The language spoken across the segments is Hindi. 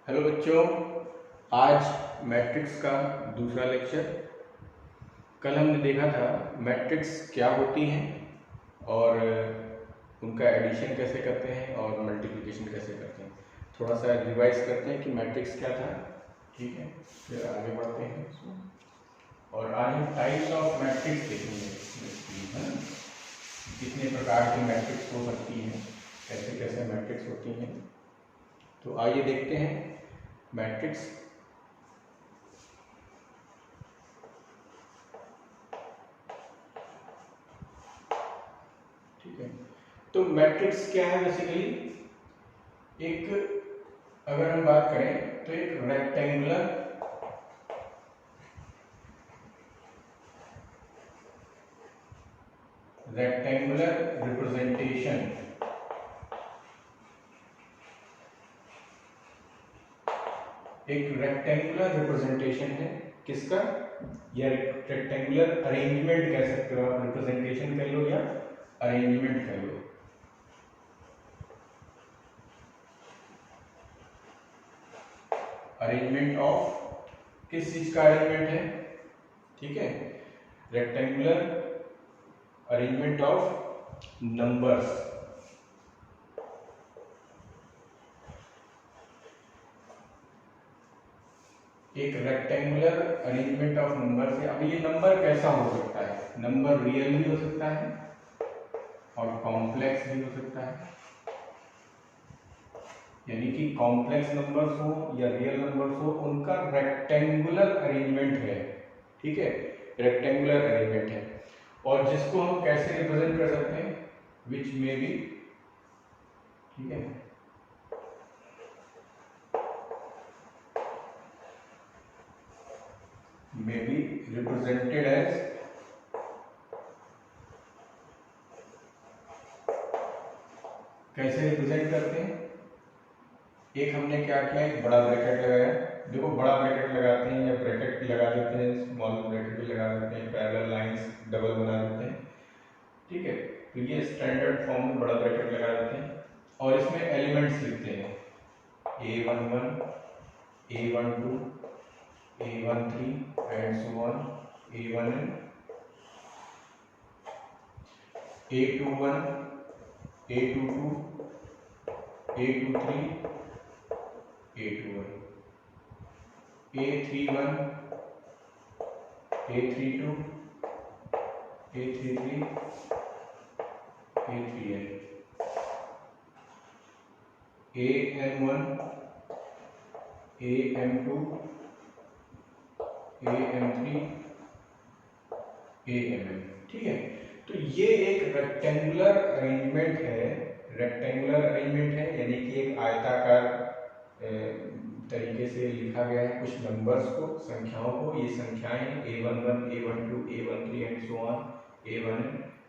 हेलो बच्चों, आज मैट्रिक्स का दूसरा लेक्चर। कल हमने देखा था मैट्रिक्स क्या होती हैं और उनका एडिशन कैसे करते हैं और मल्टीप्लिकेशन कैसे करते हैं। थोड़ा सा रिवाइज करते हैं कि मैट्रिक्स क्या था, ठीक है, फिर आगे बढ़ते हैं इसमें। और आज हम टाइप्स ऑफ मैट्रिक्स देखेंगे, है ना, कितने प्रकार की मैट्रिक्स हो सकती हैं, कैसे कैसे मैट्रिक्स होती हैं। तो आइए देखते हैं मैट्रिक्स। ठीक है, तो मैट्रिक्स क्या है बेसिकली? एक, अगर हम बात करें तो एक रेक्टेंगुलर रिप्रेजेंटेशन, एक रेक्टेंगुलर रिप्रेजेंटेशन है किसका, या रेक्टेंगुलर अरेंजमेंट कह सकते हो आप, रिप्रेजेंटेशन कह लो या अरेंजमेंट कह लो। अरेंजमेंट ऑफ, किस चीज का अरेंजमेंट है? ठीक है, रेक्टेंगुलर अरेंजमेंट ऑफ नंबर्स। एक रेक्टेंगुलर अरेंजमेंट ऑफ नंबर से, अब ये नंबर कैसा हो सकता है? नंबर रियल भी हो सकता है और कॉम्प्लेक्स भी हो सकता है, यानी कि कॉम्प्लेक्स नंबर्स हो या रियल नंबर्स हो, उनका रेक्टेंगुलर अरेंजमेंट है। ठीक है, रेक्टेंगुलर अरेंजमेंट है। और जिसको हम कैसे रिप्रेजेंट कर सकते हैं? विच में बी, ठीक है, may be represented as, कैसे रिप्रेजेंट करते हैं? एक हमने क्या किया, एक बड़ा ब्रैकेट लगाया। देखो, बड़ा ब्रैकेट लगाते हैं या ब्रैकेट लगा देते हैं, स्मॉल ब्रैकेट भी लगा देते हैं, पैरेलल लाइंस डबल बना देते हैं। ठीक है, तो ये स्टैंडर्ड फॉर्म में बड़ा ब्रैकेट लगा देते हैं और इसमें एलिमेंट्स लिखते हैं A11, A12, A13 and so on, A1n, A21, A22, A23, A21, A31, A32, A33, A3n, AM1, AM2, AM3, AMn। ठीक है, तो ये एक रेक्टेंगुलर अरेंजमेंट है। रेक्टेंगुलर अरेंजमेंट है यानी कि एक आयताकार तरीके से लिखा गया है कुछ नंबर्स को, संख्याओं को। ये संख्याएं A11, A12, A13 and so on, A1n,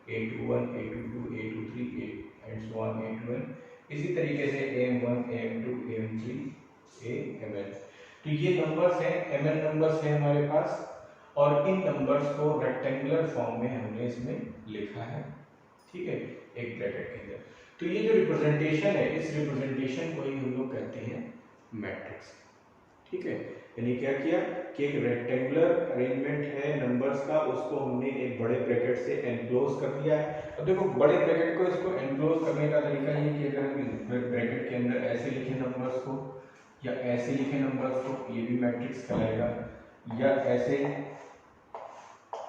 A21, A22, A23 and so on, A2n। इसी तरीके से AM1, AM2, AM3, AMn। तो ये नंबर्स हैं, mn नंबर्स हैं हमारे पास, और इन नंबर्स को रेक्टेंगुलर फॉर्म में हमने इसमें लिखा है। ठीक है, एक ब्रैकेट के अंदर। तो ये जो रिप्रेजेंटेशन है, इस रिप्रेजेंटेशन को ही हम लोग कहते हैं मैट्रिक्स। ठीक है, यानी क्या किया कि एक रेक्टेंगुलर अरेंजमेंट है नंबर्स का, उसको हमने एक बड़े ब्रैकेट से एनक्लोज कर दिया है। अब देखो, बड़े ब्रैकेट को इसको एनक्लोज करने का तरीका ये कि अगर हम ब्रैकेट के अंदर ऐसे लिखे नंबर्स को या ऐसे लिखे नंबर्स को, ये भी मैट्रिक्स कहलाएगा, या ऐसे,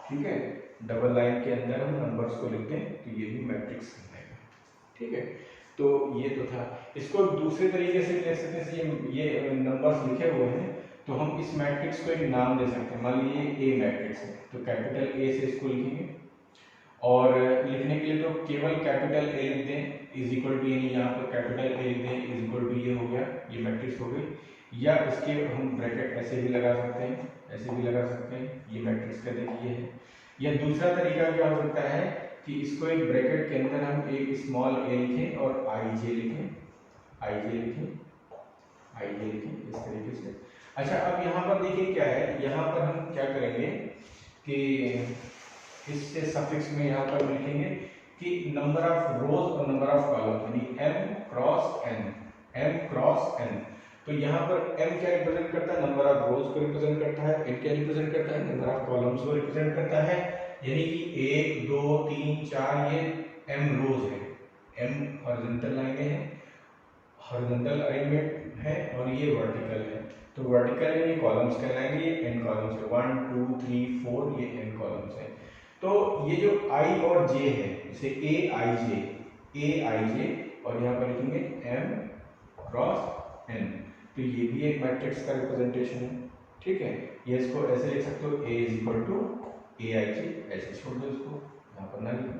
ठीक है, डबल लाइन के अंदर हम नंबर्स को लिखते हैं तो ये भी मैट्रिक्स कहलाएगा। ठीक है, तो ये तो था। इसको दूसरे तरीके से लिख सकते हैं, ये नंबर्स लिखे हुए हैं तो हम इस मैट्रिक्स को एक नाम दे सकते हैं। मान लीजिए ए मैट्रिक्स है तो कैपिटल ए से इसको लिखेंगे, और लिखने के लिए तो केवल कैपिटल ए लिख दें, इज इक्वल टू, यानी यहाँ पर कैपिटल ए लिख दें, इज इक्वल टू, ये हो गया, ये मैट्रिक्स हो गई। या इसके हम ब्रैकेट ऐसे भी लगा सकते हैं, ऐसे भी लगा सकते हैं, ये मैट्रिक्स का देखिए है। या दूसरा तरीका क्या हो सकता है कि इसको एक ब्रैकेट के अंदर हम एक स्मॉल ए लिखें और आई जे लिखें, आई जे लिखें, आई जे लिखें, इस तरीके से। अच्छा, अब यहाँ पर देखिए क्या है, यहाँ पर हम क्या करेंगे कि इससे सफिक्स में यहाँ पर लिखेंगे कि नंबर ऑफ रोज और नंबर ऑफ कॉलम, यानी m cross n, m cross n। तो यहाँ पर m क्या रिप्रेजेंट करता है, नंबर ऑफ रोज को रिप्रेजेंट करता है, n क्या रिप्रेजेंट करता है, नंबर ऑफ कॉलम्स को रिप्रेजेंट करता है। यानी कि 1 2 3 4 ये m रोज है, m हॉरिजॉन्टल लाइनें हैं, हॉरिजॉन्टल अरेंजमेंट है, और ये वर्टिकल है। तो वर्टिकल में ये कॉलम्स कहलाएंगे, ये n कॉलम्स है, 1 2 3 4 ये n कॉलम्स है। तो ये जो i और j है, जैसे a i j और यहाँ पर लिखेंगे m क्रॉस n, तो ये भी एक मैट्रिक्स का रिप्रेजेंटेशन है। ठीक है, ये इसको ऐसे लिख सकते हो, a is equal to a आई जी, ऐसे छोड़ दो इसको, यहाँ पर ना लिखो,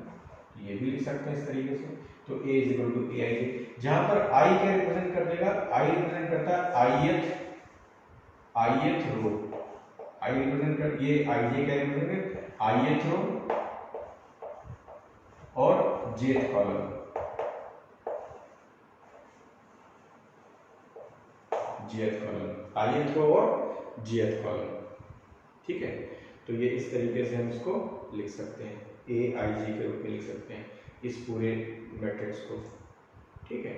तो ये भी लिख सकते हैं इस तरीके से। तो a is equal to a आई जी, जहां पर i क्या रिप्रेजेंट कर देगा, i रिप्रेजेंट करता है ith रो, i रिप्रेजेंट कर, ये i j क्या रिप्रेजेंट कर ith रो और jth column, jth column, ith रो और jth कॉलम। ठीक है, तो ये इस तरीके से हम इसको लिख सकते हैं, ए आई जी के रूप में लिख सकते हैं इस पूरे मैट्रिक्स को। ठीक है,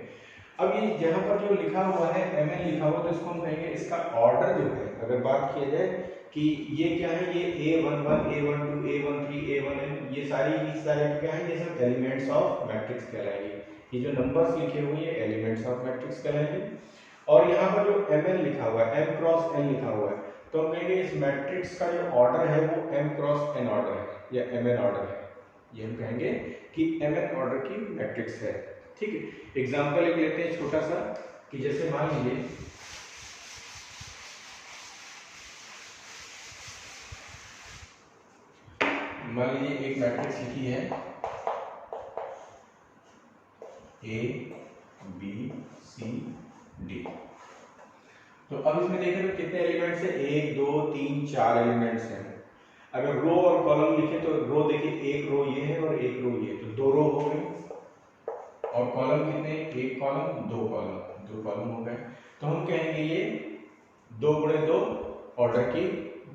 अब ये यहाँ पर जो लिखा हुआ है एम एन लिखा हुआ, तो इसको हम कहेंगे, इसका ऑर्डर जो है, अगर बात किया जाए कि ये क्या है, ये A11 A12 A13 A1n, ये सारी क्या है, ये सब एलिमेंट्स ऑफ मैट्रिक्स कहलाएंगे। ये जो नंबर्स लिखे हुए हैं ये एलिमेंट्स ऑफ मैट्रिक्स कहलाएंगे। और यहाँ पर जो एम एन लिखा हुआ है, m क्रॉस n लिखा हुआ है, तो हम कहेंगे इस मैट्रिक्स का जो ऑर्डर है वो m क्रॉस n ऑर्डर है या mn ऑर्डर है। ये हम कहेंगे कि mn ऑर्डर की मैट्रिक्स है। ठीक है, एग्जांपल एक लेते हैं छोटा सा, कि जैसे मान लीजिए एक मैट्रिक्स लिखी है A B C D। तो अब इसमें देखें तो कितने एलिमेंट्स हैं, 1 2 3 4 एलिमेंट्स हैं। अगर रो और कॉलम लिखे तो रो देखिए, एक रो ये है और एक रो ये, तो 2 रो हो गई, और कॉलम कितने, एक कॉलम 2 कॉलम, 2 कॉलम हो गए। तो हम कहेंगे ये 2 गुणे 2 ऑर्डर की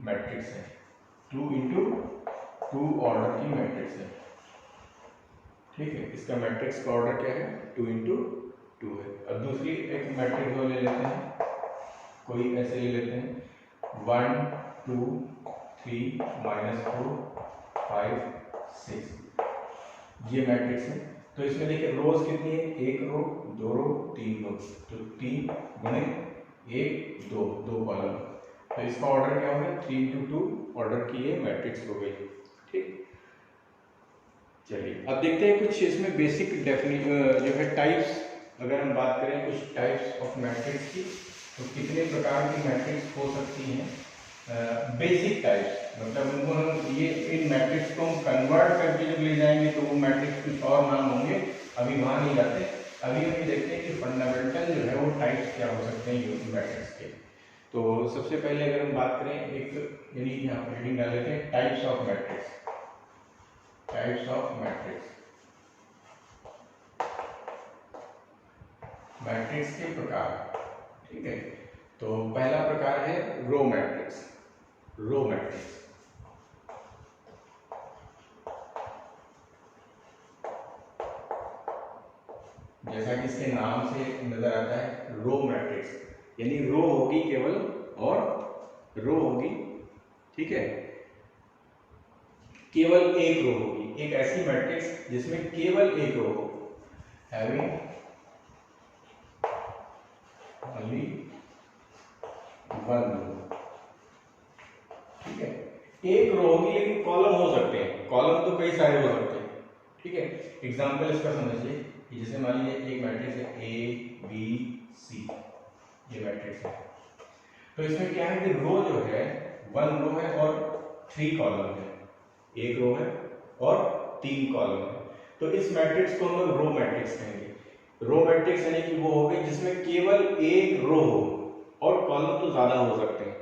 मैट्रिक्स है, 2 इंटू 2 ऑर्डर की मैट्रिक्स है। ठीक है, इसका मैट्रिक्स का ऑर्डर क्या है, 2 इंटू 2 है। अब दूसरी एक मैट्रिक्स वो ले लेते हैं, कोई ऐसे ले लेते हैं, 1 2 3 -4 5 6, ये मैट्रिक्स है। तो इसमें देखिए रोज कितनी है, एक रो 2 रो 3 रो, तो 3 गुणे 1 2, 2 कॉलम, तो इसका ऑर्डर क्या होगा, 3 इंटू 2 ऑर्डर की ये मैट्रिक्स हो गई। ठीक, चलिए अब देखते हैं कुछ इसमें बेसिक जो है टाइप्स, अगर हम बात करें कुछ टाइप्स ऑफ मैट्रिक्स की, तो कितने प्रकार की मैट्रिक्स हो सकती हैं। बेसिक टाइप्स मतलब उनको हम ये इन मैट्रिक्स को हम कन्वर्ट करके जब ले जाएंगे तो वो मैट्रिक्स कुछ और नाम होंगे, अभी वहाँ नहीं जाते। अभी हम ये देखते हैं कि फंडामेंटल जो है वो टाइप्स क्या हो सकते हैं यूनिट मैट्रिक्स के। तो सबसे पहले अगर हम बात करें एक, यानी यहाँ पर हेडिंग डाल देते हैं types of matrix, types of matrix, matrix के प्रकार। ठीक है, तो पहला प्रकार है रो मैट्रिक्स, रो मैट्रिक्स। जैसा कि इसके नाम से नजर आता है रो मैट्रिक्स, यानी रो होगी केवल और रो होगी, ठीक है, केवल एक रो होगी, एक ऐसी मैट्रिक्स जिसमें केवल एक रो हो, हैविंग ओनली वन रो। ठीक है, एक रो होगी लेकिन कॉलम हो सकते हैं, कॉलम तो कई सारे हो सकते हैं। ठीक है, एग्जांपल इसका समझिए, जैसे मान लीजिए एक मैट्रिक्स है ए बी सी, ये मैट्रिक्स है। तो इसमें क्या है कि रो जो है 1 रो है और 3 कॉलम है, एक रो है और 3 कॉलम है, तो इस मैट्रिक्स को हम लोग रो मैट्रिक्स कहेंगे। रो मैट्रिक्स यानी कि वो हो गई जिसमें केवल एक रो हो और कॉलम तो ज्यादा हो सकते हैं,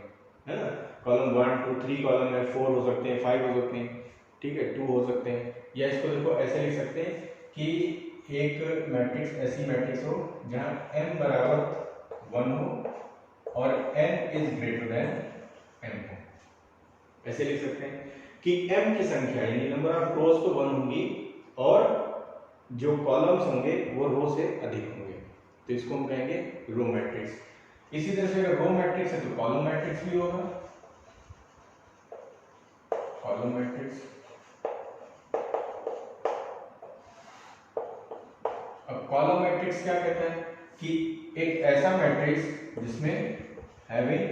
है ना, कॉलम 1 2 3 कॉलम है, 4 हो सकते हैं, 5 हो सकते हैं, ठीक है, 2 हो सकते हैं। या इसको देखो ऐसे लिख सकते हैं कि एक मैट्रिक्स ऐसी मैट्रिक्स हो जहां m बराबर 1 हो और n is greater than m हो, ऐसे लिख सकते हैं कि m की संख्या यानी नंबर ऑफ रोज तो 1 होंगी और जो कॉलम्स होंगे वो रो से अधिक होंगे, तो इसको हम कहेंगे रो मैट्रिक्स। इसी तरह से अगर रो मैट्रिक्स है तो कॉलम मैट्रिक्स भी होगा, कॉलम मैट्रिक्स। अब कॉलम मैट्रिक्स क्या कहता है कि एक ऐसा मैट्रिक्स जिसमें हैविंग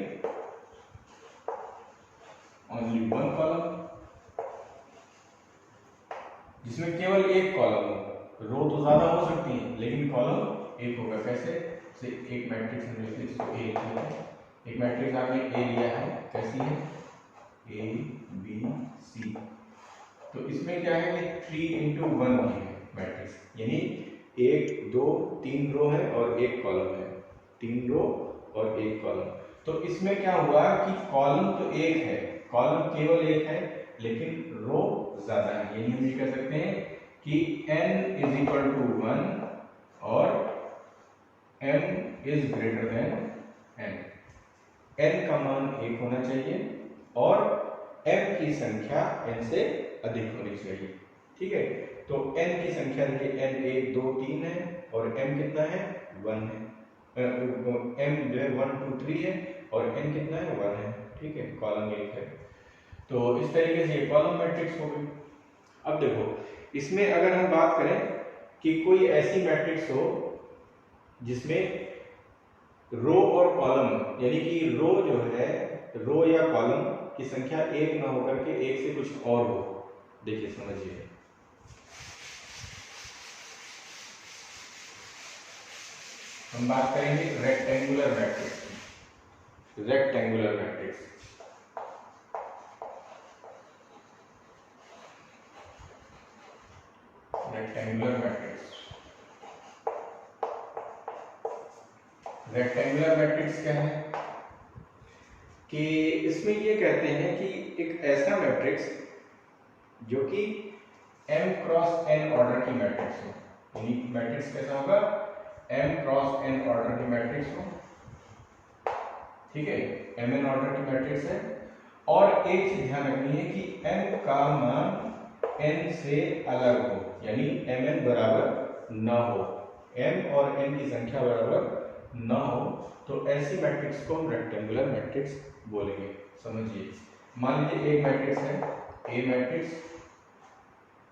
ओनली वन कॉलम, जिसमें केवल एक कॉलम हो। रो तो ज्यादा हो सकती है लेकिन कॉलम एक होगा। कैसे? से एक मैट्रिक्स हमने लिख इसको ए लिखा है, एक मैट्रिक्स आपने ए लिया है, कैसी है? A B C. तो इसमें क्या है कि 3 × 1 की है मैट्रिक्स, यानी 1 2 3 रो है और एक कॉलम है, 3 रो और एक कॉलम। तो इसमें क्या हुआ कि कॉलम तो एक है, कॉलम केवल एक है लेकिन रो ज्यादा है, यानी हम ये कह सकते हैं कि n = 1 और m > n। n का मान 1 होना चाहिए और m की संख्या n से अधिक होनी चाहिए। ठीक है, तो n की संख्या देखिए n 1 2 3 है और m कितना है? 1 है। m जो है 1 2 3 है और n कितना है? 1 है। ठीक है, कॉलम 1 है। तो इस तरीके से कॉलम मैट्रिक्स हो गई। अब देखो इसमें अगर हम बात करें कि कोई ऐसी मैट्रिक्स हो जिसमें रो और कॉलम, यानी कि रो जो है, रो या कॉलम की संख्या एक ना होकर के एक से कुछ और हो। देखिए समझिए, हम बात करेंगे रेक्टेंगुलर मैट्रिक्स की। Rectangular matrix, rectangular matrix, rectangular matrix क्या है कि इसमें ये कहते हैं कि एक ऐसा मैट्रिक्स जो कि m × n ऑर्डर की मैट्रिक्स हो, यानी मैट्रिक्स कैसा होगा? m × n ऑर्डर की मैट्रिक्स हो। ठीक है, mn ऑर्डर की मैट्रिक्स है और एक चीज ध्यान रखनी है कि m का मान n से अलग हो, यानी mn बराबर ना हो, m और n की संख्या बराबर ना हो, तो ऐसी मैट्रिक्स को हम रेक्टेंगुलर मैट्रिक्स बोलेंगे। समझिए, मान लीजिए एक मैट्रिक्स है A मैट्रिक्स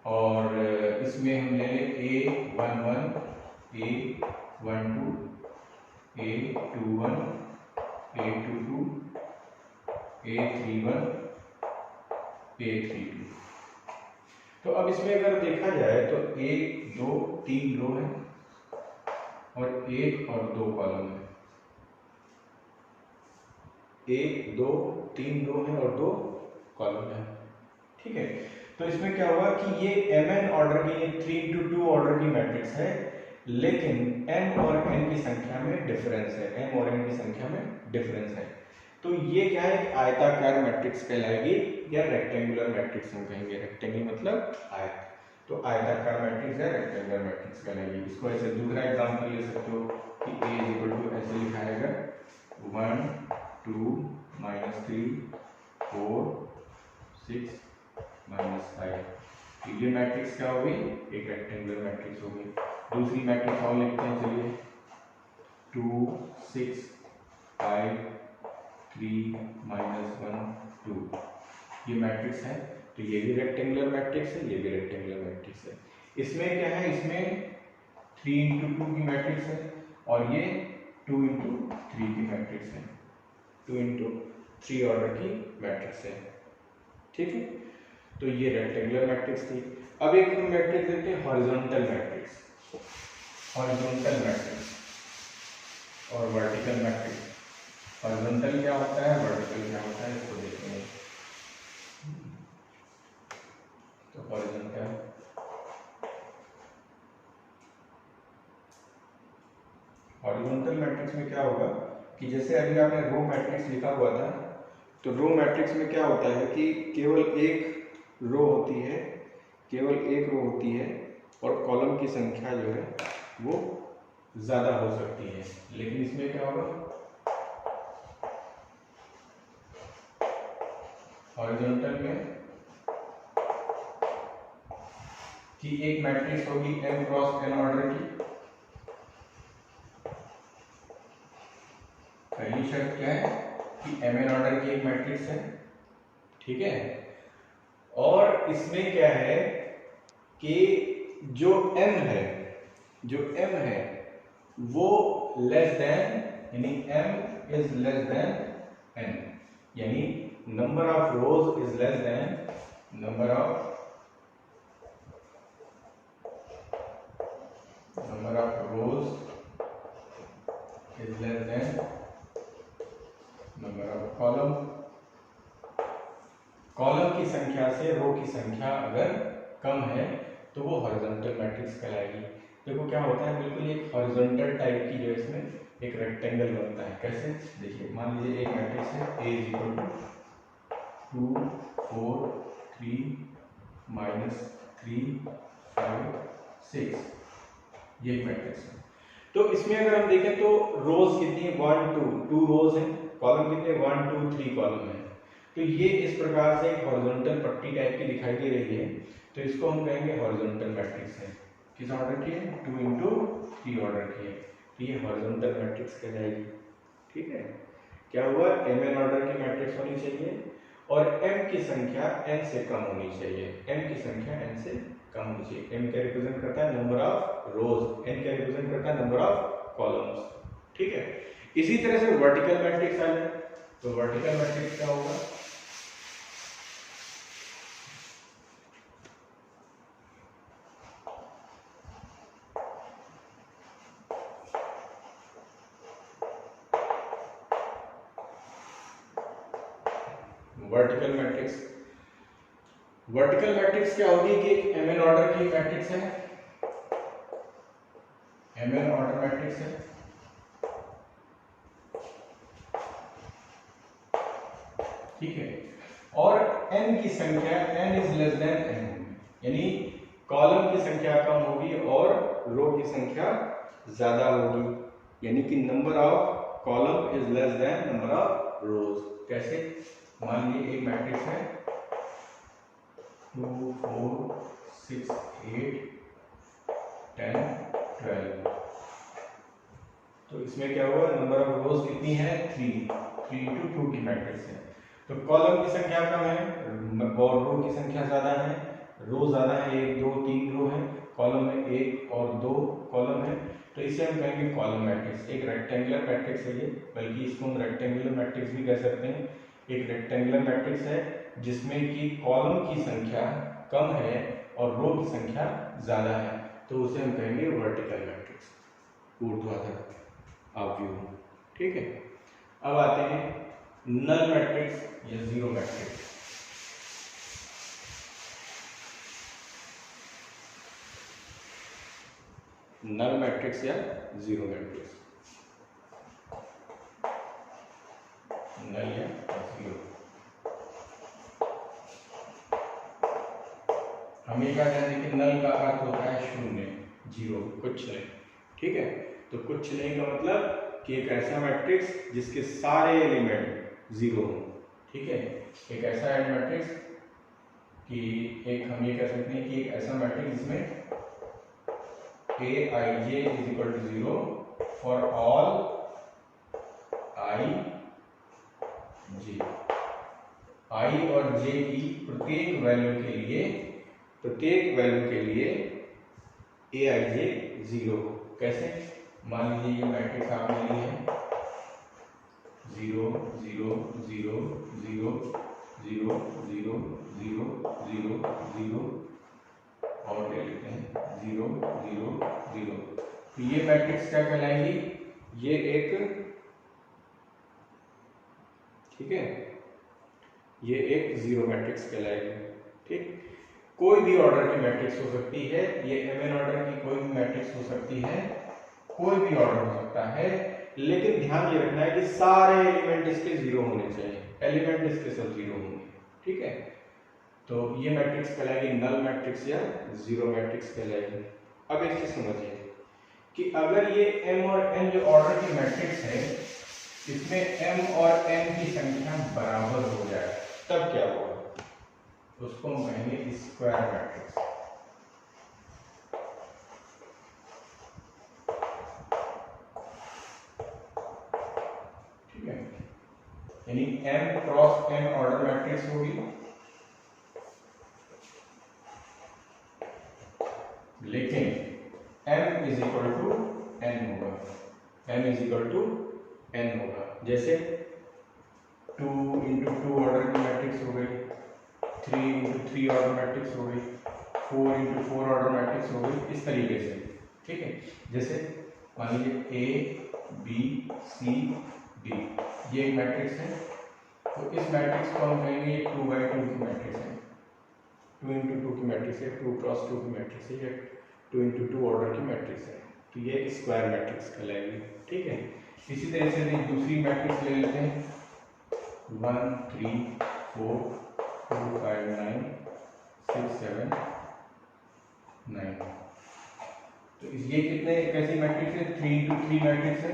और इसमें हम ले लें A11 A12 A21 A22 A31 A32। तो अब इसमें अगर देखा जाए तो 1 2 3 रो है और 1 और 2 कॉलम है। 1 2 3 रो है और 2 कॉलम है। ठीक है, तो इसमें क्या होगा कि ये mn ऑर्डर की, 3 × 2 ऑर्डर की मैट्रिक्स है, लेकिन m और n की संख्या में डिफरेंस है, m और n की संख्या में डिफरेंस है। तो ये क्या है? आयताकार मैट्रिक्स कहलाएगी या रेक्टेंगुलर मैट्रिक्स हम कहेंगे। रेक्टेंगल मतलब आयत, तो आयताकार मैट्रिक्स या रेक्टेंगुलर मैट्रिक्स कहलाएगी। इसको ऐसे दूसरा एग्जांपल ले सकते हो कि A = ऐसे लिखा जाएगा 1 2 -3 4 6 -5। ये मैट्रिक्स क्या हो गई? एक रेक्टेंगुलर मैट्रिक्स हो गई। दूसरी मैट्रिक्स और लिखते हैं, चलिए 2 6 5 3 -1 2। ये मैट्रिक्स है, तो ये भी रेक्टेंगुलर मैट्रिक्स है, ये भी रेक्टेंगुलर मैट्रिक्स है। इसमें क्या है? इसमें 3 × 2 की मैट्रिक्स है और ये 2 × 3 की मैट्रिक्स है, 2 × 3 ऑर्डर की मैट्रिक्स है। ठीक है, तो ये रेक्टेंगुलर मैट्रिक्स थी। अब एक मैट्रिक्स देखते हैं हॉरिजॉन्टल मैट्रिक्स, हॉरिजॉन्टल मैट्रिक्स और वर्टिकल मैट्रिक्स। हॉरिजॉन्टल क्या होता है, वर्टिकल क्या होता है, इसको देखेंगे। तो हॉरिजॉन्टल, हॉरिजॉन्टल मैट्रिक्स में क्या होगा कि जैसे अभी आपने रो मैट्रिक्स लिखा हुआ था, तो रो मैट्रिक्स में क्या होता है कि केवल एक रो होती है, केवल एक रो होती है और कॉलम की संख्या जो है वो ज्यादा हो सकती है। लेकिन इसमें क्या होगा? हॉरिजॉन्टल में कि एक मैट्रिक्स होगी m × n ऑर्डर की पहली शर्त क्या है कि mn ऑर्डर की एक मैट्रिक्स है, ठीक है। और इसमें क्या है कि जो m है वो लेस देन, यानी m is less then n, यानी number of rose is less then number of rose is less then number of column की संख्या से रो की संख्या अगर कम है तो वो हॉरिजॉन्टल मैट्रिक्स कहलाएगी। देखो क्या होता है, बिल्कुल एक हॉरिजॉन्टल टाइप की जो इसमें एक रेक्टेंगल बनता है। कैसे, देखिए मान लीजिए एक मैट्रिक्स है A इज इक्वल टू 2 4 3 -3 5 6, ये एक मैट्रिक्स है। तो इसमें अगर हम देखें तो रोज कितनी है, 1 2 रोज है, कॉलम कितने 1 2 3 कॉलम है। तो ये इस प्रकार से एक हॉरिजॉन्टल पट्टी टाइप की दिखाई दे रही है, तो इसको हम कहेंगे हॉरिजॉन्टल मैट्रिक्स है। किस ऑर्डर की है, 2 into 3 ऑर्डर की है, तो ये हॉरिजॉन्टल मैट्रिक्स कहलाएगी, ठीक है। क्या हुआ, mn ऑर्डर की मैट्रिक्स होनी चाहिए और m की संख्या n से कम होनी चाहिए, m की संख्या n से कम होनी चाहिए। m क्या रिप्रेजेंट करता है, नंबर ऑफ रोज, n क्या रिप्रेजेंट करता है, नंबर ऑफ कॉलम्स, ठीक है। इसी तरह से वर्टिकल मैट्रिक्स आ जाए, तो वर्टिकल मैट्रिक्स क्या होगा, वर्टिकल मैट्रिक्स क्या होगी कि एक mn ऑर्डर की मैट्रिक्स है, mn ऑर्डर मैट्रिक्स है, ठीक है। और n की संख्या n is less then n, यानी कॉलम की संख्या कम होगी और रो की संख्या ज्यादा होगी, यानी कि number of column is less then number of रोज। कैसे, मान लीजिए एक मैट्रिक्स है 2 4 6 8 10 12, तो इसमें क्या हुआ, नंबर ऑफ रोज कितनी है 3 into 2 की मैट्रिक्स है। तो कॉलम की संख्या कम है और रो की संख्या ज्यादा है, रो ज्यादा है, 1 2 3 रो है, कॉलम में 1 और 2 कॉलम है, तो इसे हम कहेंगे कॉलम मैट्रिक्स। एक रेक्टेंगुलर मैट्रिक्स है ये, बल्कि इसको हम रेक्टेंगुलर मैट्रिक्स भी कह सकते हैं। एक रेक्टेंगुलर मैट्रिक्स है जिसमें कि कॉलम की संख्या कम है और रो की संख्या ज्यादा है, तो उसे हम कहेंगे वर्टिकल मैट्रिक्स, ऊर्ध्वाधर अवयव, ठीक है। अब आते हैं नल मैट्रिक्स या जीरो मैट्रिक्स। नल मैट्रिक्स या जीरो मैट्रिक्स, नल या जीरो। हमें क्या कहते हैं कि नल का अर्थ होता है शून्य, जीरो कुछ नहीं, ठीक है। तो कुछ नहीं का मतलब कि एक ऐसा मैट्रिक्स जिसके सारे एलिमेंट जीरो हों, ठीक है। एक ऐसा मैट्रिक्स कि एक हम ये कह सकते हैं कि एक ऐसा मैट्रिक्स जिसमें Aij is equal to 0 for all I j, I और j की प्रत्येक वैल्यू के लिए Aij 0। कैसे, मान लीजिए ये मैट्रिक्स आपने ली है 0 0 0 0 0 0 0 0 0 और ले लेते हैं 0 0 0, तो ये मैट्रिक्स क्या कहलाएगी, ये एक, ठीक है, ये एक जीरो मैट्रिक्स कहलाएगी, ठीक। कोई भी ऑर्डर की मैट्रिक्स हो सकती है, ये mn ऑर्डर की कोई भी मैट्रिक्स हो सकती है, कोई भी ऑर्डर हो सकता है, लेकिन ध्यान ये रखना है कि सारे एलिमेंट इसके जीरो होने चाहिए, एलिमेंट इसके सब जीरो होंगे, ठीक है। तो ये मैट्रिक्स कहलाएगी नल मैट्रिक्स या जीरो मैट्रिक्स कहलाएगी। अब एक चीज समझिए कि अगर ये m और n जो ऑर्डर की मैट्रिक्स है, इसमें m और n की संख्या बराबर हो जाए तब क्या होगा, उसको हम कहेंगे स्क्वायर मैट्रिक्स, यानी m cross n order matrix होगी, लेकिन m is equal to n होगा, m is equal to n होगा। जैसे 2 इंटू 2 ऑर्डर की मैट्रिक्स हो गई, 3 इंटू 3 ऑर्डर मैट्रिक्स हो गई, 4 इंटू 4 ऑर्डर मैट्रिक्स हो गई, इस तरीके से। ठीक है, जैसे मान लीजिए ए बी सी डी ये एक मैट्रिक्स है, तो इस मैट्रिक्स को हम कहेंगे 2x2 की मैट्रिक्स है, 2 इंटू 2 की मैट्रिक्स है, 2 क्रॉस 2 की मैट्रिक्स है, या 2 इंटू 2 ऑर्डर की मैट्रिक्स है, तो ये स्क्वायर मैट्रिक्स कहलाएगी। ठीक है, इसी तरह से दूसरी मैट्रिक्स ले लेते हैं, 1 3 4 2 5 9 6 7 9। तो ये कितने कैसी मैट्रिक्स है, 3 इंटू 3 मैट्रिक्स है,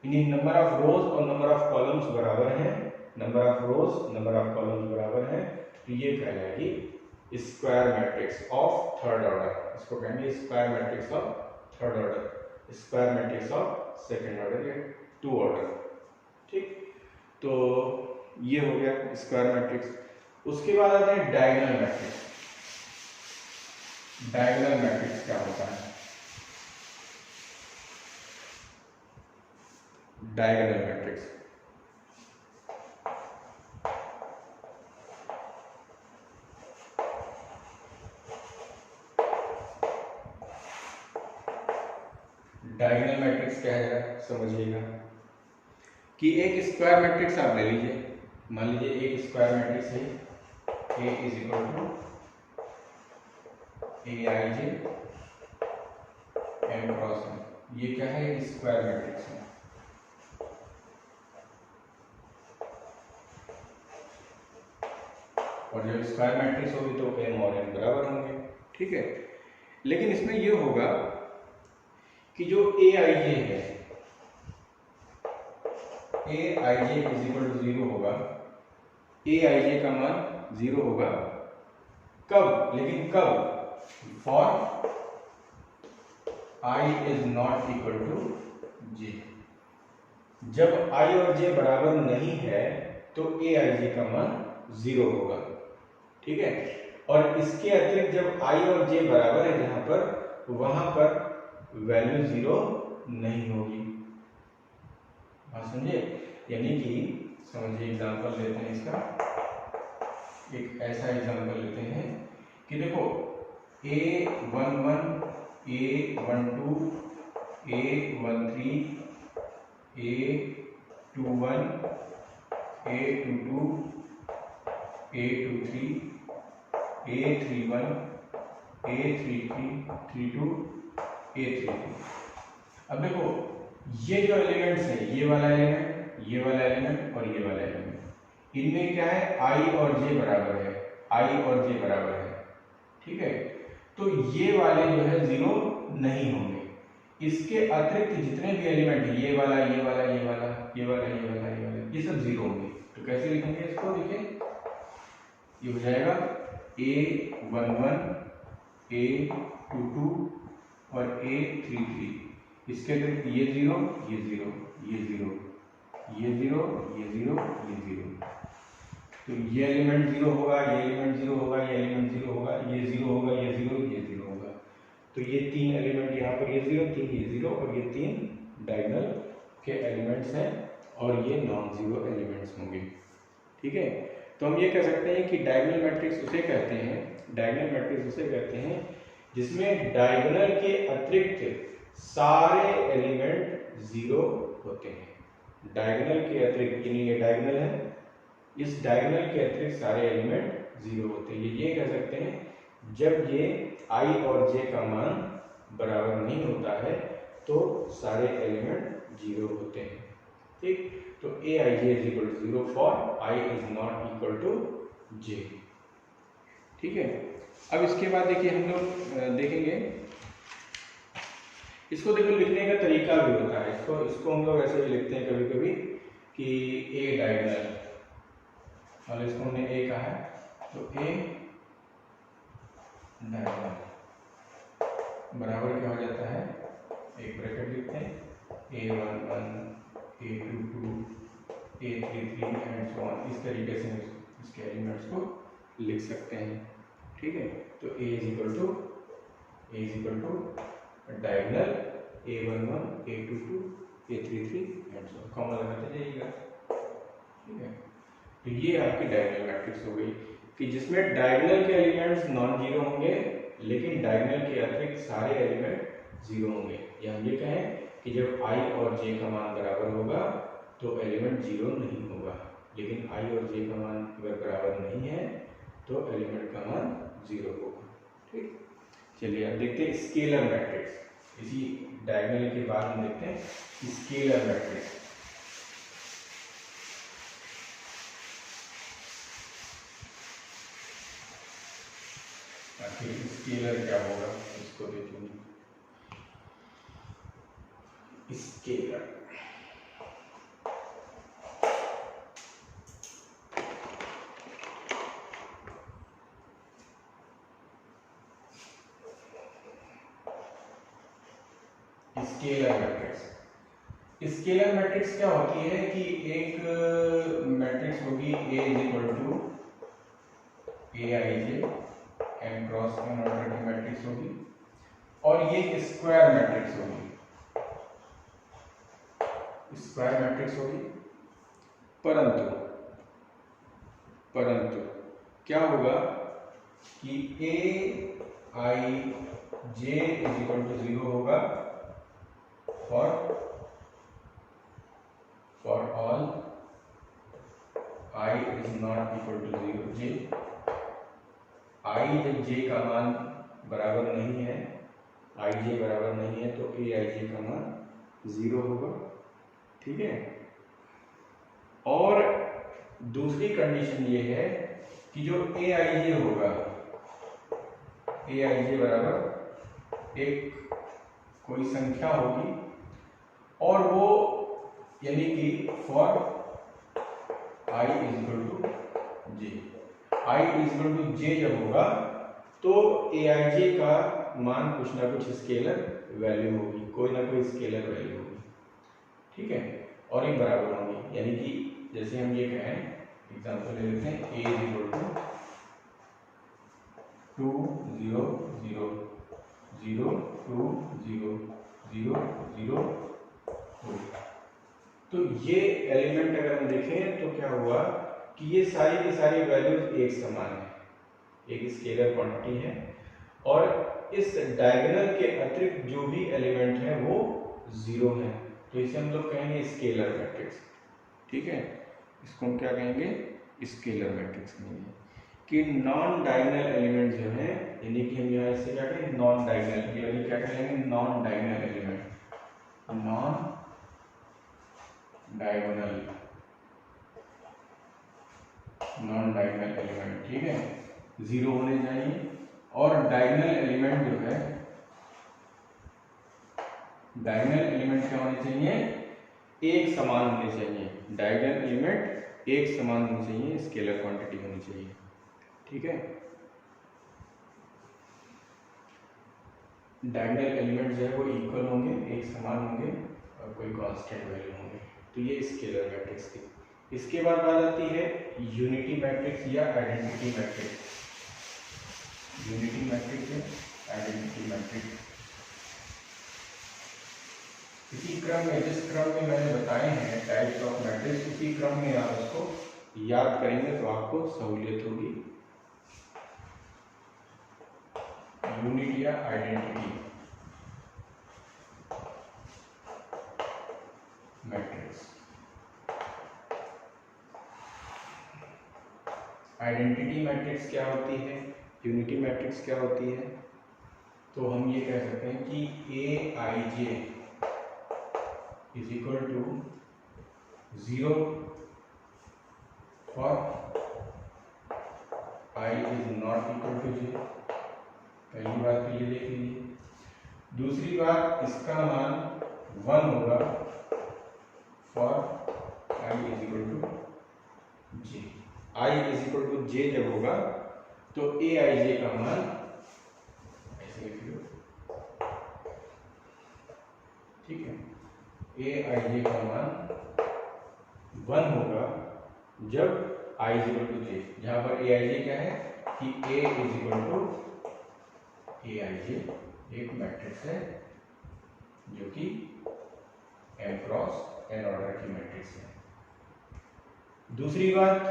यानी नंबर ऑफ रोज और नंबर ऑफ कॉलम्स बराबर हैं, number of rows number of columns बराबर हैं, तो ये कहलाएगी square matrix of third order. इसको कहेंगे square matrix of third order, square matrix of second order या 2 ऑर्डर। ठीक, तो ये हो गया स्क्वायर मैट्रिक्स। उसके बाद आते हैं डायगोनल मैट्रिक्स। डायगोनल मैट्रिक्स क्या होता है? डायगोनल मैट्रिक्स डायगोनल मैट्रिक्स क्या है, समझिएगा कि एक स्क्वायर मैट्रिक्स आप ले लीजिए, मान लीजिए एक स्क्वायर मैट्रिक्स है, a is equal to a i j m cross n, ये क्या है, स्क्वायर मैट्रिक्स है। और जब स्क्वायर मैट्रिक्स होगी तो एम और एन बराबर होंगे। ठीक है, लेकिन इसमें ये होगा कि जो ए आई जे है, ए i j is equal to 0 होगा, ए आई जे का मान 0 होगा। कब? लेकिन कब? For i is not equal to j. जब आई और जे बराबर नहीं है तो ए आई जे का मान 0 होगा। ठीक है, और इसके अतिरिक्त जब आई और जे बराबर है जहां पर, वहां पर वैल्यू 0 नहीं होगी। बात समझे? यानी कि समझिए, एग्जांपल लेते हैं इसका, एक ऐसा एग्जांपल लेते हैं कि देखो A11 A12 A13 A21 A22 A23 A31 A33 32 A33। अब देखो ये जो एलिमेंट्स है, ये वाला एलिमेंट, ये वाला एलिमेंट और ये वाला एलिमेंट, इनमें क्या है, आई और जे बराबर है, आई और जे बराबर है। ठीक है, तो ये वाले जो है 0 नहीं होंगे। इसके अतिरिक्त जितने भी एलिमेंट है, ये वाला ये वाला ये वाला ये वाला ये वाला ये वाला, ये सब 0 होंगे। तो कैसे लिखेंगे इसको? देखिए, ये हो जाएगा A11 A22 और A33। इसके अतिरिक्त ये 0 ये 0 ये 0 ये 0 ये 0 ये 0, तो ये एलिमेंट 0 होगा, ये एलिमेंट 0 होगा, ये एलिमेंट 0 होगा, ये 0 होगा, ये 0 ये 0 होगा। तो ये 3 एलिमेंट यहाँ पर, ये 0 3 ये 0 और ये 3 डायगोनल के एलिमेंट्स हैं और ये नॉन जीरो एलिमेंट्स होंगे। ठीक है, तो हम ये कह सकते हैं कि डायगोनल मैट्रिक्स उसे कहते हैं, डायगोनल मैट्रिक्स उसे कहते हैं जिसमें डायगोनल के अतिरिक्त सारे एलिमेंट 0 होते हैं। डायगोनल के अतिरिक्त, यानी ये डायगोनल है, इस डायगोनल के अतिरिक्त सारे एलिमेंट 0 होते हैं। ये कह सकते हैं जब ये i और j का मान बराबर नहीं होता है तो सारे एलिमेंट 0 होते हैं। ठीक, तो a i j is equal to 0 for i is not equal to j। ठीक है, अब इसके बाद देखिए हम लोग देखेंगे, इसको देखो लिखने का तरीका भी होता है। इसको हम लोग ऐसे भी लिखते हैं कभी कभी कि a डायगोनल, और इसको हमने a कहा है तो a डायगोनल बराबर क्या हो जाता है, एक ब्रैकेट लिखते हैं, A11 A22 A33 and so upon, इस तरीके से इसके एलिमेंट्स को लिख सकते हैं। ठीक है, तो a is equal to diagonal a11 a22 a33 and so common लगाते जाइएगा। ठीक है, तो ये आपकी डायगोनल मैट्रिक्स हो गई कि जिसमें डायगोनल के एलिमेंट्स नॉन जीरो होंगे लेकिन डायगोनल के अतिरिक्त सारे एलिमेंट जीरो होंगे, या हम ये कहें कि जब i और j का मान बराबर होगा तो एलिमेंट जीरो नहीं होगा, लेकिन i और j का मान अगर बराबर नहीं है तो एलिमेंट का मान जीरो होगा। ठीक, चलिए अब देखते हैं स्केलर मैट्रिक्स। इसी डायगोनल के बाद हम देखते हैं स्केलर मैट्रिक्स। आखिर स्केलर क्या होगा इसको देखेंगे। Scalar scalar matrix, scalar matrix क्या होती है कि एक मैट्रिक्स होगी A is equal to aij n cross n order की मैट्रिक्स होगी, और ये स्क्वायर मैट्रिक्स होगी, स्क्वायर मैट्रिक्स होगी। परंतु क्या होगा कि aij इज इक्वल टू 0 होगा for all I is not equal to 0 j, i जब j का मान बराबर नहीं है, i j बराबर नहीं है तो a i j का मान 0 होगा। ठीक है, और दूसरी कंडीशन ये है कि जो a i j होगा, a i j बराबर एक कोई संख्या होगी, और वो यानी कि for i is equal to j, i is equal to j जब होगा तो aij का मान कुछ ना कुछ स्केलर वैल्यू होगी, कोई ना कोई स्केलर वैल्यू होगी। ठीक है, और ये बराबर होंगी, यानी कि जैसे हम ये कहें एग्जांपल ले लेते हैं a इज इक्वल टू 2 0 0 0 2 0 0 0 2। तो ये एलिमेंट अगर हम देखें तो क्या हुआ कि ये सारी की सारी वैल्यूज एक समान है, एक स्केलर क्वांटिटी है, और इस डायगोनल के अतिरिक्त जो भी एलिमेंट है वो जीरो है, तो इसे हम लोग कहेंगे स्केलर मैट्रिक्स। ठीक है, इसको हम क्या कहेंगे, स्केलर मैट्रिक्स कहेंगे। कि नॉन डायगोनल एलिमेंट जो है, यानी कि हम यहाँ इससे क्या कहेंगे नॉन डायगोनल, यानी क्या कहेंगे non diagonal element, non diagonal element. ठीक है, जीरो होने चाहिए, और डायगोनल एलिमेंट जो है, डायगोनल एलिमेंट क्या होने चाहिए, एक समान होने चाहिए, डायगोनल एलिमेंट एक समान होने चाहिए, स्केलर क्वांटिटी होनी चाहिए। ठीक है, डायगोनल एलिमेंट जो है वो इक्वल होंगे, एक समान होंगे, और कोई कांस्टेंट वैल्यू होंगे, तो ये स्केलर मैट्रिक्स थी। इसके बाद बात आती है यूनिटी मैट्रिक्स या आइडेंटिटी मैट्रिक्स। यूनिटी मैट्रिक्स है, आइडेंटिटी मैट्रिक्स। इसी क्रम में, जिस क्रम में मैंने बताए हैं टाइप्स ऑफ मैट्रिक्स, उसी क्रम में आप उसको याद करेंगे तो आपको सहूलियत होगी। यूनिटी या आइडेंटिटी मैट्रिक्स। आइडेंटिटी मैट्रिक्स क्या होती है, यूनिटी मैट्रिक्स क्या होती है, तो हम ये कह सकते हैं कि a i j is equal to 0 for i is not equal to j. पहली बात तो ये देख लीजिए। दूसरी बात, इसका मान 1 होगा for i is equal to j. I is equal to j जब होगा तो ए आई जे का मान ऐसे लिख लो। ठीक है, ए आई जे का मान 1 होगा जब i इज इक्वल टू जे, जहां पर ए आई जे क्या है कि a is equal to a i जे एक मैट्रिक्स है जो कि m क्रॉस n ऑर्डर की मैट्रिक्स है। दूसरी बात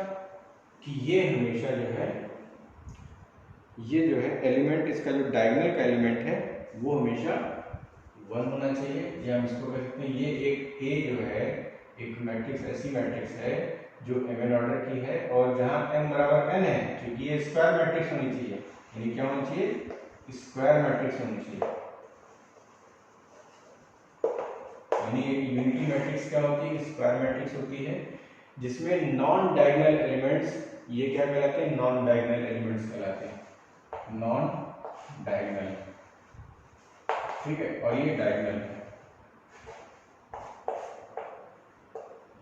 कि ये हमेशा जो है एलिमेंट, इसका जो डायगोनल का एलिमेंट है वो हमेशा 1 होना चाहिए, या हम इसको कह सकते हैं ये एक A जो है एक मैट्रिक्स, ऐसी मैट्रिक्स है जो mn ऑर्डर की है और जहां m बराबर n है, क्योंकि ये स्क्वायर मैट्रिक्स होनी चाहिए, यानी क्या होनी चाहिए, स्क्वायर मैट्रिक्स होनी चाहिए। यानी एक यूनिटी मैट्रिक्स क्या होती है, स्क्वायर मैट्रिक्स होती है, जिसमें नॉन डायगोनल एलिमेंट्स, ये क्या कहलाते हैं, नॉन डायगोनल एलिमेंट्स कहलाते हैं, नॉन डायगोनल, ठीक है, और ये डायगोनल है।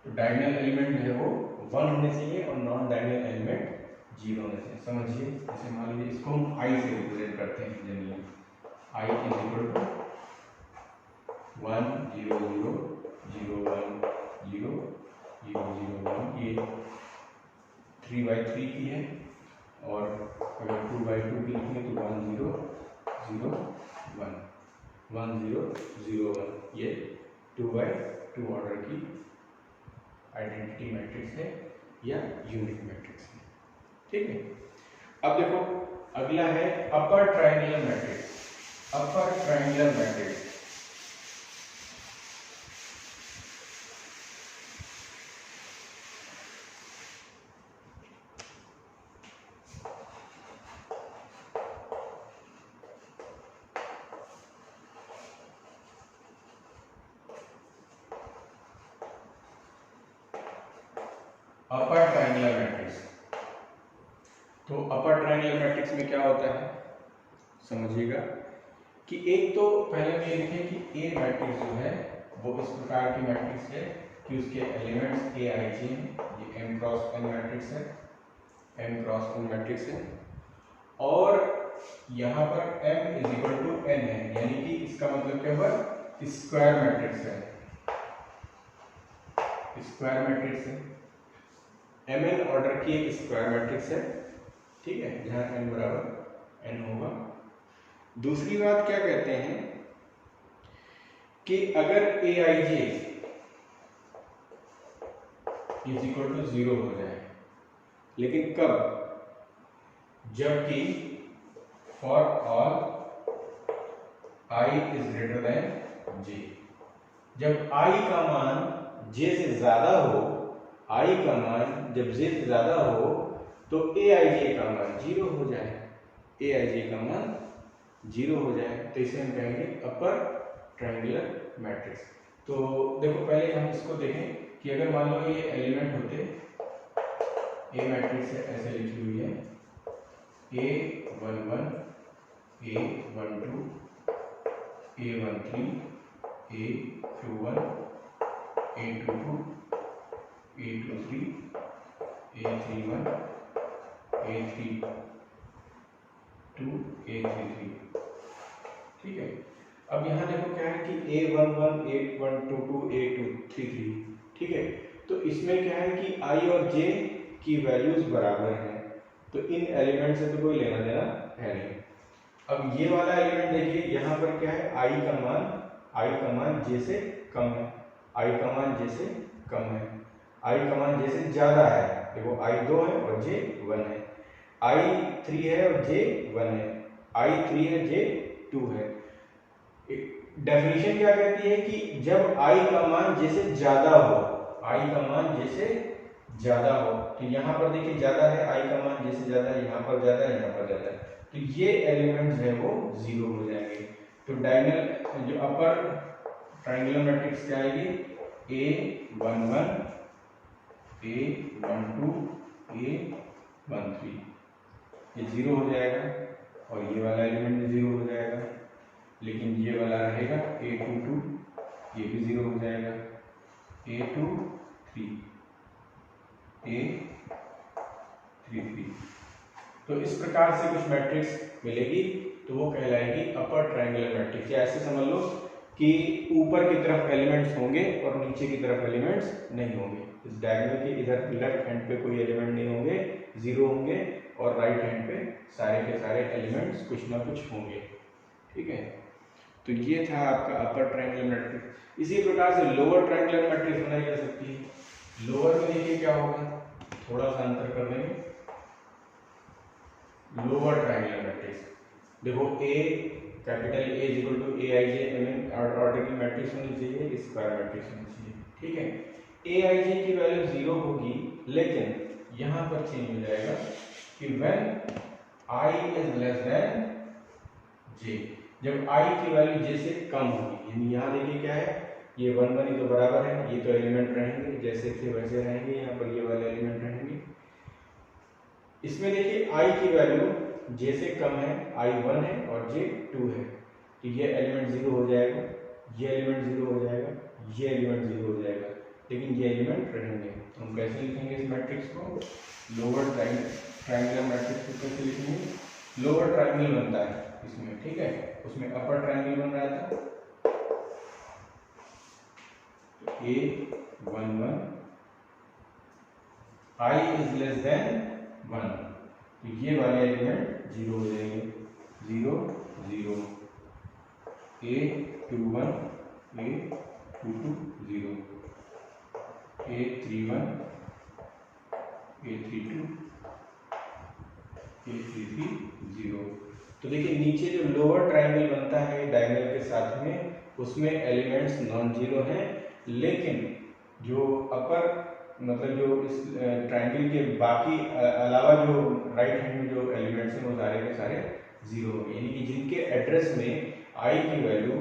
तो डायगोनल एलिमेंट जो है वो 1 होने चाहिए और नॉन डायगोनल एलिमेंट 0 होने चाहिए। समझिए, जैसे मान लीजिए इसको हम i से रिप्रेजेंट करते हैं generally, i is equal to 1 0 0 0 1 0 0 0 1, ये 3/3 की है, और अगर 2/2 की लिखेंगे तो 1 0 0 1 1 0 0 1, ये 2/2 ऑर्डर की आइडेंटिटी मैट्रिक्स है या यूनिट मैट्रिक्स है, ठीक है। अब देखो अगला है upper triangular matrix. Upper triangular matrix upper triangular matrix, तो अपर ट्रायंगुलर मैट्रिक्स में क्या होता है, समझिएगा कि एक तो पहले में लिखें कि ए मैट्रिक्स जो है वो इस प्रकार की मैट्रिक्स है कि उसके एलिमेंट्स ए आई जे हैं, ये m क्रॉस n मैट्रिक्स है, m क्रॉस n मैट्रिक्स है, और यहाँ पर m is equal to n है, यानी कि इसका मतलब क्या हुआ, स्क्वायर मैट्रिक्स है, स्क्वायर मैट्रिक्स है, mn ऑर्डर की एक स्क्वायर मैट्रिक्स है, ठीक है, जहां n बराबर n होगा। दूसरी बात क्या कहते हैं कि अगर ए i j is equal to 0 हो जाए, लेकिन कब, जबकि for all i is greater than j, जब i का मान j से ज्यादा हो, i का मान जब j से ज्यादा हो तो ए आई जे का मान 0 हो जाए, ए आई जे का मान 0 हो जाए, तो इसे हम कहेंगे अपर ट्रायंगुलर मैट्रिक्स। तो देखो पहले हम इसको देखें कि अगर मान लो ये एलिमेंट होते, ए मैट्रिक्स है ऐसे लिखी हुई है, A11 A12 A13 A21 A22 A23 A31 A32 A33, ठीक है। अब यहाँ देखो क्या है कि A11 A122 A233, ठीक है, तो इसमें क्या है कि i और j की वैल्यूज बराबर हैं, तो इन एलिमेंट से तो कोई लेना देना है नहीं। अब ये वाला एलिमेंट देखिए, यहाँ पर क्या है, i का मान j से कम है, i का मान j से कम है, i का मान j से ज्यादा है, देखो i 2 है और j 1 है, i 3 है और j 1 है, i 3 है j 2 है। डेफिनेशन क्या कहती है कि जब i का मान j से ज्यादा हो, i का मान j से ज्यादा हो, तो यहाँ पर देखिए ज्यादा है, i का मान j से ज्यादा है, यहाँ पर ज्यादा है, यहाँ पर ज्यादा है, तो ये एलिमेंट्स है वो 0 हो जाएंगे। तो डायगोनल जो अपर ट्रायंगुलर मैट्रिक्स क्या आएगी, A11 A12 A13, ये 0 हो जाएगा और ये वाला एलिमेंट भी 0 हो जाएगा, लेकिन ये वाला रहेगा A22, ये भी 0 हो जाएगा, A23 A33। तो इस प्रकार से कुछ मैट्रिक्स मिलेगी, तो वो कहलाएगी अपर ट्रायंगुलर मैट्रिक्स, या ऐसे समझ लो कि ऊपर की तरफ एलिमेंट्स होंगे और नीचे की तरफ एलिमेंट्स नहीं होंगे। इस डायगोनल के इधर लेफ्ट हैंड पे कोई एलिमेंट नहीं होंगे, जीरो होंगे, और राइट हैंड पे सारे के सारे एलिमेंट्स कुछ ना कुछ होंगे। ठीक है, तो ये था आपका अपर ट्रायंगुलर मैट्रिक्स। इसी प्रकार से लोअर ट्रायंगुलर मैट्रिक्स बनाई जा सकती है। लोअर में देखिए क्या होगा, थोड़ा सा अंतर कर देंगे। लोअर ट्रायंगुलर मैट्रिक्स देखो, a capital A equal to a i j m n order की मैट्रिक्स होनी चाहिए, स्क्वायर मैट्रिक्स होनी चाहिए। ठीक है, ए आई जे की वैल्यू 0 होगी, लेकिन यहां पर चेंज हो जाएगा कि when i is less than j, जब आई की वैल्यू जे से कम होगी। यानी यहाँ देखिए क्या है, ये 1 1 तो बराबर है, ये तो एलिमेंट रहेंगे जैसे थे वैसे रहेंगे, यहाँ पर ये वाले एलिमेंट रहेंगे। इसमें देखिए आई की वैल्यू जे से कम है, आई 1 है और जे 2 है, तो ये एलिमेंट 0 हो जाएगा, ये एलिमेंट 0 हो जाएगा, ये एलिमेंट 0 हो जाएगा, लेकिन ये एलिमेंट रहेंगे। हम कैसे लिखेंगे इस मैट्रिक्स को, लोअर ट्रायंगुलर मैट्रिक्स को कैसे लिखेंगे, लोअर ट्रायंगल बनता है इसमें। ठीक है, उसमें अपर ट्रायंगल बन रहा था, A 1 1, I is less then 1, तो ये वाले एलिमेंट 0 हो जाएंगे, 0 0, A 2 1, A 2 2 0, A 3 1, A 3 2, A 3 3 0। तो देखिए नीचे जो लोअर ट्रायंगल बनता है डायगोनल के साथ में, उसमें एलिमेंट्स नॉन जीरो हैं, लेकिन जो अपर मतलब जो इस ट्रायंगल के बाकी अलावा जो राइट हैंड में जो एलिमेंट्स हैं वो सारे के सारे जीरो होंगे। यानी कि जिनके एड्रेस में आई की वैल्यू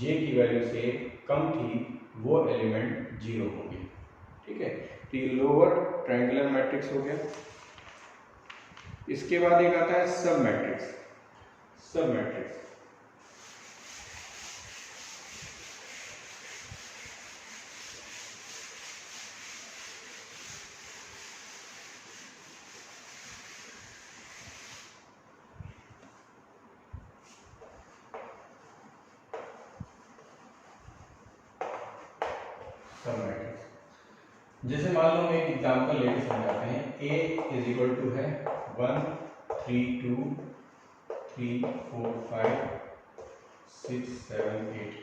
जे की वैल्यू से कम थी वो एलिमेंट जीरो होंगे। ठीक है, तो ये लोअर ट्रायंगुलर मैट्रिक्स हो गया। इसके बाद एक आता है सब मैट्रिक्स। सब मैट्रिक्स जैसे मान लो हम एक एग्जांपल लेके समझाते हैं। a इज इक्वल टू है 1 3 2 3 4 5 6 7 8,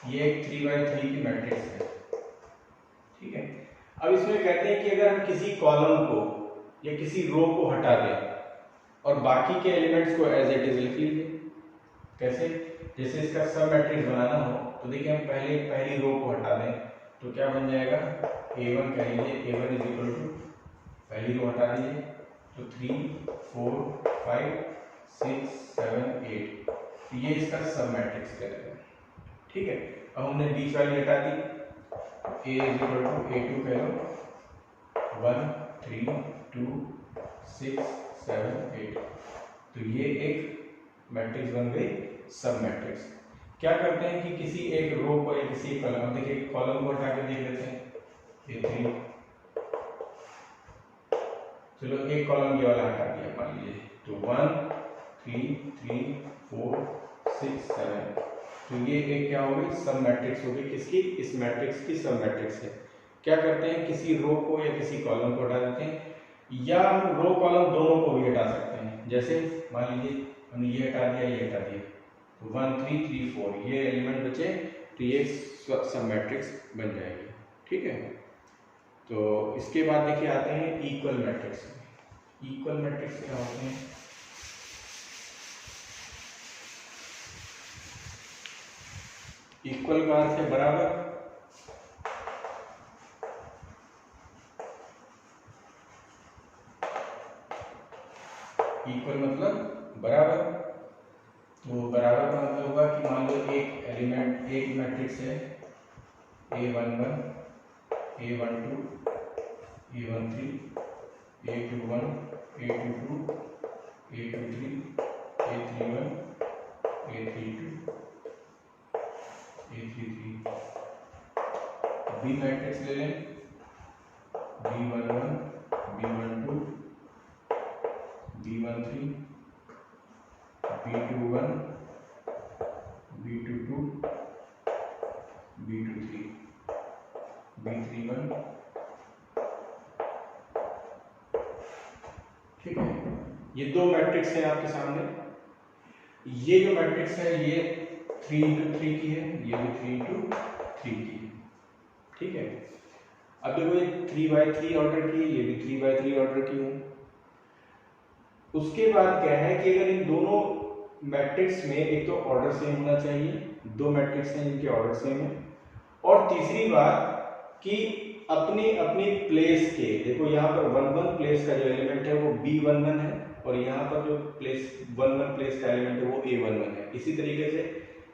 ये एक 3x3 की मैट्रिक्स है। ठीक है, अब इसमें कहते हैं कि अगर हम किसी कॉलम को या किसी रो को हटा दें और बाकी के एलिमेंट्स को एज इट इज लिख लीजिए। कैसे, जैसे इसका सब मैट्रिक्स बनाना हो तो देखिए हम पहली रो को हटा दें तो क्या बन जाएगा, a1 कह लीजिए, a1 इज इक्वल टू पहली रो हटा दीजिए तो 3 4 5 6 7 8, ये इसका सब मैट्रिक्स कहलाएगा। ठीक है, अब हमने बीच वाली हटा दी, a is equal to a2 कह लो, 1 3 2 6 7 8, तो ये एक मैट्रिक्स बन गई सब मैट्रिक्स। क्या करते हैं कि किसी एक रो को या किसी कॉलम, देखिए कॉलम को हटा के देख लेते हैं, ये 3, चलो एक कॉलम ये वाला हटा दिया मान लीजिए, तो 1 3 3 4 6 7, तो ये एक क्या हो गई, सब मैट्रिक्स हो गई। किसकी, इस मैट्रिक्स की सब मैट्रिक्स है। क्या करते हैं, किसी रो को या किसी कॉलम को हटा देते हैं, या हम रो कॉलम दोनों को भी हटा सकते हैं। जैसे मान लीजिए हमने ये हटा दिया, ये हटा दिया, तो 1 3 3 4 ये एलिमेंट बचे, तो ये सब मैट्रिक्स बन जाएगी। ठीक है, तो इसके बाद देखिए आते हैं इक्वल मैट्रिक्स। इक्वल मैट्रिक्स क्या होते हैं, इक्वल का अर्थ है बराबर, इक्वल मतलब बराबर। तो बराबर का मतलब होगा कि मान लो एक एलिमेंट, एक मैट्रिक्स है a11 a12 a13 a21 a22 a23 a31 a32 a33, B matrix ले लें, b11 b12 b13 b21 b22 B2 3, B3 1, ठीक है। ये दो मैट्रिक्स है आपके सामने। ये जो मैट्रिक्स है ये 3 into 3 की है, ये भी 3 into 3 की है, ठीक है। अब देखो ये 3x3 ऑर्डर की है, ये भी 3x3 ऑर्डर की है। उसके बाद क्या है कि अगर इन दोनों मैट्रिक्स में एक तो ऑर्डर सेम होना चाहिए, दो मैट्रिक्स हैं जिनके ऑर्डर सेम है, और तीसरी बात कि अपनी अपनी प्लेस के, देखो यहाँ पर 1 1 प्लेस का जो एलिमेंट है वो B11 है, और यहाँ पर जो प्लेस 1 1 प्लेस का एलिमेंट है वो A11 है। इसी तरीके से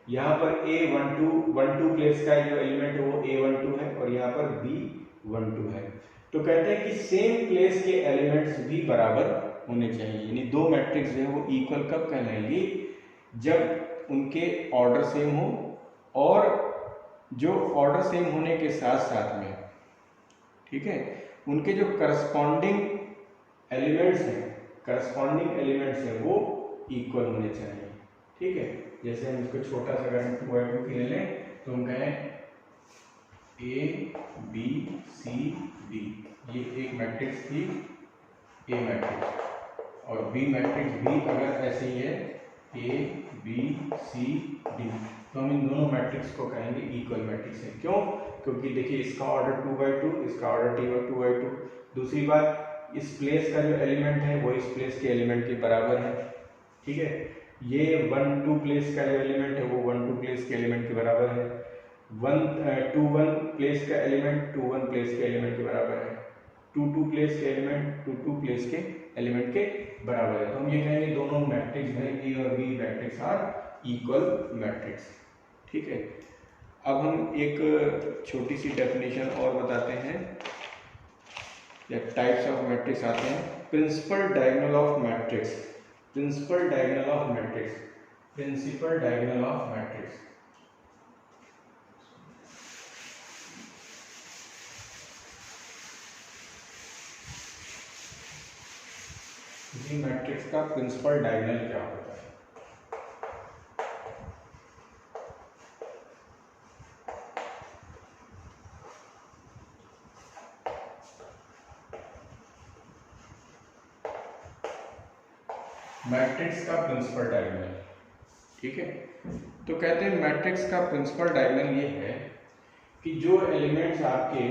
यहाँ पर A12 प्लेस का जो एलिमेंट है वो A12 है, और यहाँ पर B12 है। तो कहते हैं कि सेम प्लेस के एलिमेंट्स भी बराबर होने चाहिए, यानी दो मैट्रिक्स जो है वो इक्वल कब कहलाएंगी, जब उनके ऑर्डर सेम हो, और जो ऑर्डर सेम होने के साथ साथ में, ठीक है, उनके जो करस्पॉन्डिंग एलिमेंट्स हैं वो इक्वल होने चाहिए, ठीक है। जैसे हम इसको छोटा सा अगर 2x2 के ले लें तो हम कहें ABCD, ये एक मैट्रिक्स थी A मैट्रिक्स, और B मैट्रिक्स भी अगर ऐसे ही है ABCD, तो हम इन दोनों मैट्रिक्स को कहेंगे इक्वल मैट्रिक्स है। क्यों? क्योंकि देखिए इसका ऑर्डर 2x2, इसका ऑर्डर 2x2। दूसरी बात, इस प्लेस का जो एलिमेंट है वो इस प्लेस के एलिमेंट के बराबर है, ठीक है। ये 1 2 प्लेस का जो एलिमेंट है वो 1 2 प्लेस के एलिमेंट के बराबर है। 2 1 प्लेस का एलिमेंट 2 1 प्लेस के एलिमेंट के बराबर है। 2 2 प्लेस के एलिमेंट 2 2 प्लेस के एलिमेंट के बराबर है। तो हम ये कहेंगे दोनों मैट्रिक्स में A और B matrix are equal matrix, ठीक है। अब हम एक छोटी सी डेफिनेशन और बताते हैं, या टाइप्स ऑफ मैट्रिक्स आते हैं। Principal diagonal of matrix, principal diagonal of matrix, principal diagonal of matrix. किसी मैट्रिक्स का प्रिंसिपल डायगोनल क्या होता है? मैट्रिक्स का प्रिंसिपल डायगोनल, ठीक है। तो कहते हैं मैट्रिक्स का प्रिंसिपल डायगोनल ये है कि जो एलिमेंट्स आपके,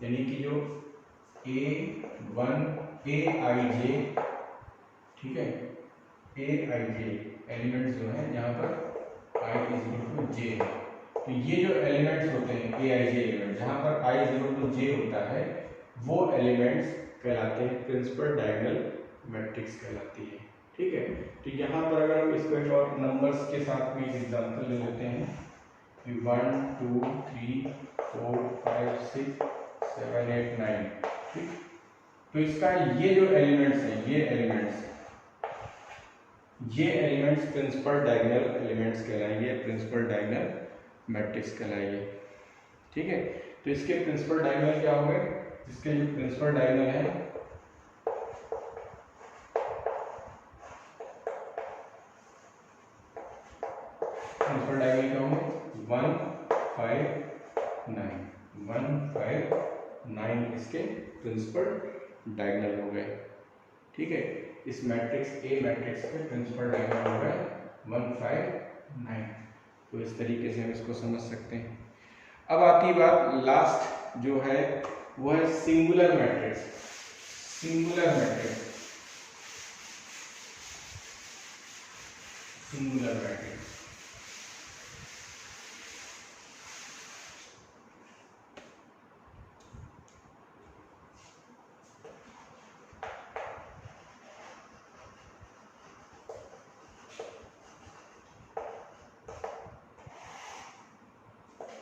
यानी कि जो A1 Aij, ठीक है, Aij एलिमेंट्स जो है यहाँ पर I = j है, तो ये जो एलिमेंट्स होते हैं Aij एलिमेंट, जहाँ पर I = j होता है, वो एलिमेंट्स कहलाते हैं प्रिंसिपल डायगोनल मैट्रिक्स कहलाती है, ठीक है। तो यहाँ पर अगर हम इसको एक और नंबर्स के साथ में एग्जांपल ले लेते हैं, 1 2 3 4 5 6 7 8 9, ठीक। तो इसका ये जो एलिमेंट्स हैं, ये एलिमेंट्स प्रिंसिपल डायगोनल एलिमेंट्स कहलाएंगे, प्रिंसिपल डायगोनल मैट्रिक्स कहलाएंगे, ठीक है। तो इसके प्रिंसिपल डायगोनल क्या होंगे? इसके जो प्रिंसिपल डायगोनल है, प्रिंसिपल डायगोनल क्या होंगे? 1 5 9, 1 5 9 इसके प्रिंसिपल डायगोनल हो गए, ठीक है। इस मैट्रिक्स A मैट्रिक्स के प्रिंसिपल डायगोनल हो गए 1 5 9। तो इस तरीके से हम इसको समझ सकते हैं। अब आती बात लास्ट जो है वो है singular matrix, singular matrix, singular matrix.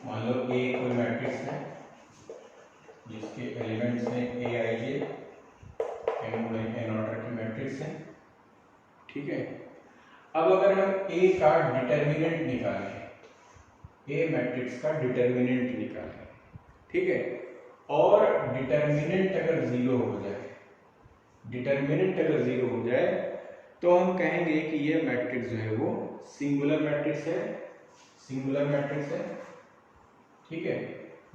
मान लो A कोई मैट्रिक्स है जिसके एलिमेंट्स हैं Aij, n ऑर्डर की मैट्रिक्स है, ठीक है। अब अगर हम A का डिटर्मिनेंट निकालें, A मैट्रिक्स का डिटर्मिनेंट निकालें, ठीक है, और डिटर्मिनेंट अगर जीरो हो जाए, डिटर्मिनेंट अगर जीरो हो जाए तो हम कहेंगे कि ये मैट्रिक्स जो है वो सिंगुलर मैट्रिक्स है, सिंगुलर मैट्रिक्स है, ठीक ठीक है,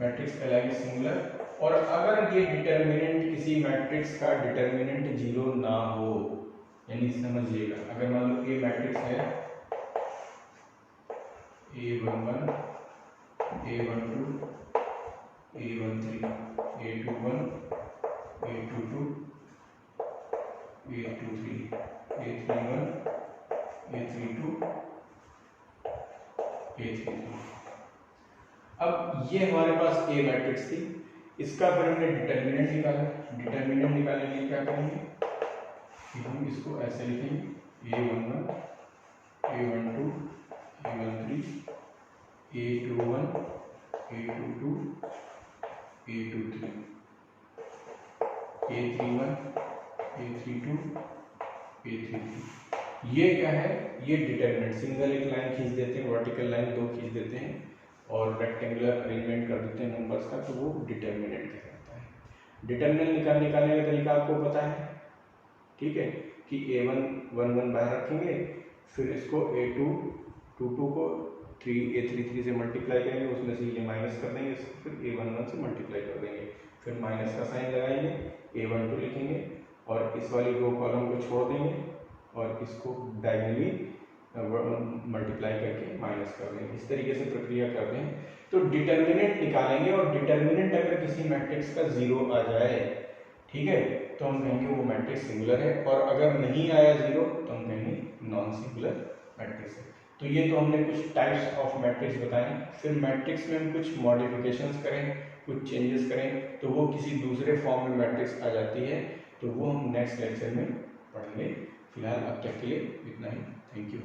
मैट्रिक्स कहलाएगी सिंगुलर। और अगर ये डिटर्मिनेंट किसी मैट्रिक्स का डिटर्मिनेंट जीरो ना हो, यानी समझिएगा अगर मान लो ये मैट्रिक्स है A11 A12 A13 A21 A22 A23 A31 A32 A33। अब ये हमारे पास ए मैट्रिक्स थी, इसका फिर हमने डिटर्मिनेंट निकाला। डिटर्मिनेंट निकालने के लिए क्या करेंगे कि हम इसको ऐसे लिखेंगे A11 A12 A13 A21 A22 A23 A31 A32 A33। ये क्या है, ये डिटर्मिनेंट, सिंगल एक लाइन खींच देते हैं, वर्टिकल लाइन दो खींच देते हैं और रेक्टेंगुलर अरेंजमेंट कर देते हैं नंबर्स का, तो वो डिटर्मिनेंट कहलाता है। डिटर्मिनेंट निकालने का तरीका आपको पता है, ठीक है, कि A1 1 बाहर रखेंगे, फिर इसको A2 2 को 3 से मल्टीप्लाई करेंगे, उसमें से ये माइनस कर देंगे, फिर A11 से मल्टीप्लाई कर देंगे, फिर माइनस का साइन लगाएंगे, A12 लिखेंगे और इस वाली दो कॉलम को छोड़ देंगे और इसको डायगोनली मल्टीप्लाई करके माइनस कर देंगे। इस तरीके से प्रक्रिया करते हैं तो डिटर्मिनेंट निकालेंगे, और डिटर्मिनेंट अगर किसी मैट्रिक्स का जीरो आ जाए, ठीक है, तो हम कहेंगे वो मैट्रिक्स सिंगुलर है, और अगर नहीं आया जीरो तो हम कहेंगे नॉन सिंगुलर मैट्रिक्स है। तो ये तो हमने कुछ टाइप्स ऑफ मैट्रिक्स बताए। फिर मैट्रिक्स में हम कुछ मॉडिफिकेशंस करें, कुछ चेंजेस करें, तो वो किसी दूसरे फॉर्म में मैट्रिक्स आ जाती है, तो वो हम नेक्स्ट लेक्चर में पढ़ेंगे। फिलहाल अब तक के लिए इतना ही। Thank you.